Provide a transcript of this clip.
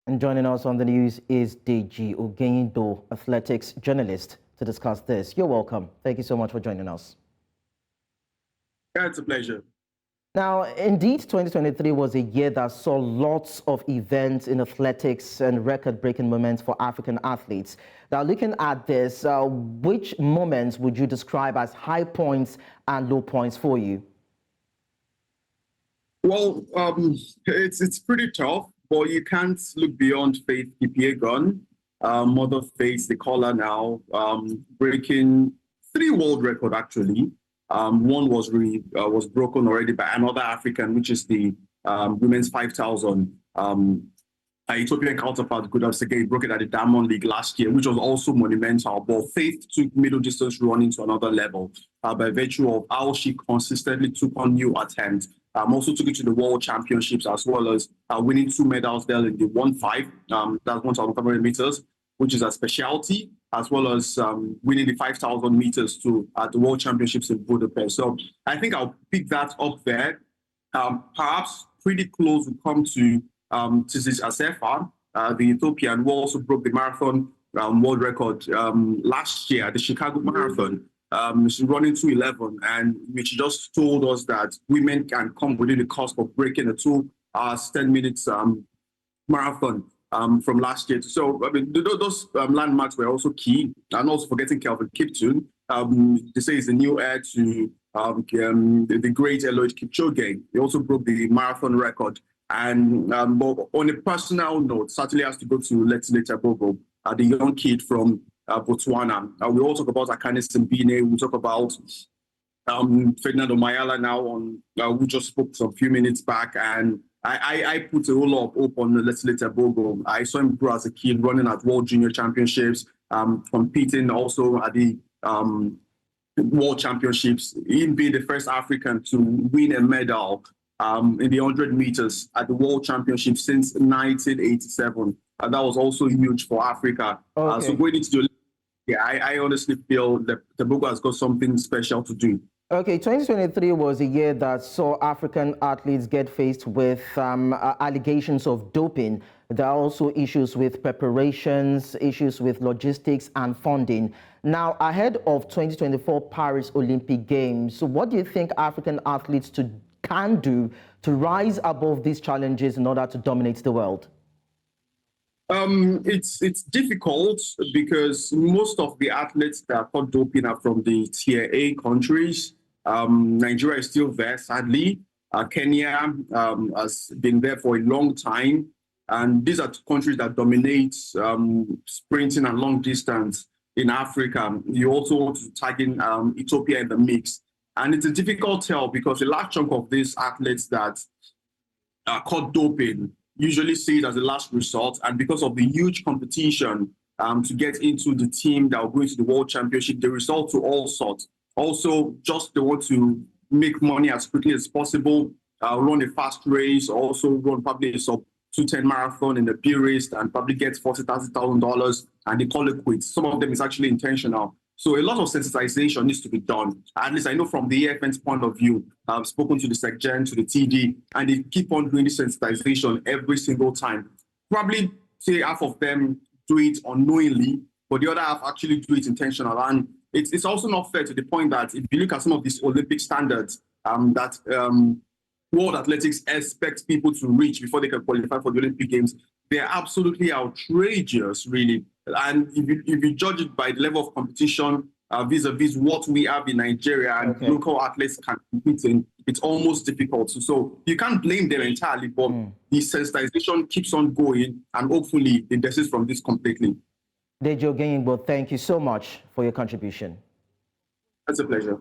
And joining us on the news is Deji, Ogeyingbo, athletics journalist, to discuss this. You're welcome. Thank you so much for joining us. Yeah, it's a pleasure. Now, indeed, 2023 was a year that saw lots of events in athletics and record-breaking moments for African athletes. Now, looking at this, which moments would you describe as high points and low points for you? Well, it's pretty tough, but you can't look beyond Faith Kipyegon, Mother Faith, they call her now, breaking 3 world records actually. One was broken already by another African, which is the women's 5,000. Ethiopian counterpart Gudab broke it at the Diamond League last year, which was also monumental. But Faith took middle distance running to another level by virtue of how she consistently took on new attempts. Also took it to the World Championships, as well as winning 2 medals there in the 1.5, that's 1,500 meters, which is a specialty, as well as winning the 5,000 meters at the World Championships in Budapest. So I think I'll pick that up there. Perhaps pretty close will come to Tizis Asefa, the Ethiopian, who also broke the marathon world record last year at the Chicago Marathon. She's running 2:11, and which just told us that women can come within the cusp of breaking a 2 hours 10 minutes marathon from last year. So I mean, those landmarks were also key, and also forgetting Kelvin Kiptun. They say he's the new heir to the great Eliud Kipchoge. He also broke the marathon record. And but on a personal note, certainly has to go to Letile Tebogo, the young kid from Botswana. We all talk about Akane Simbine. We talk about Ferdinando Mayala now, who just spoke some few minutes back. And I put a whole lot of hope on Letile Tebogo. I saw him grow as a kid, running at World Junior Championships, competing also at the World Championships. Him being the first African to win a medal in the 100 meters at the World Championship since 1987. And that was also huge for Africa. Okay. So going into the I honestly feel that Tebogo has got something special to do. Okay, 2023 was a year that saw African athletes get faced with allegations of doping. There are also issues with preparations, issues with logistics and funding. Now, ahead of 2024 Paris Olympic Games, so what do you think African athletes can do to rise above these challenges in order to dominate the world? It's difficult because most of the athletes that are caught doping are from the Tier A countries. Nigeria is still there, sadly. Kenya has been there for a long time. And these are countries that dominate sprinting and long distance in Africa. You also want to tag in Ethiopia in the mix. And it's a difficult tell because a large chunk of these athletes that are caught doping usually see it as a last resort. And because of the huge competition to get into the team that will go into the World Championship, they resort to all sorts. Also, just they want to make money as quickly as possible, run a fast race, also run probably a sub 210 marathon in the purist and probably get $40,000 and they call it quits. Some of them is actually intentional. So a lot of sensitization needs to be done. At least I know from the AFN's point of view, I've spoken to the SecGen, to the TD, and they keep on doing this sensitization every single time. Probably say half of them do it unknowingly, but the other half actually do it intentional. And it's also not fair to the point that if you look at some of these Olympic standards that world athletics expects people to reach before they can qualify for the Olympic Games, they're absolutely outrageous, really. And if you judge it by the level of competition vis-a-vis what we have in Nigeria and local athletes can compete in, it's almost difficult. So you can't blame them entirely, but the sensitization keeps on going and hopefully it desist from this completely. Deji Ogeyingbo, thank you so much for your contribution. That's a pleasure.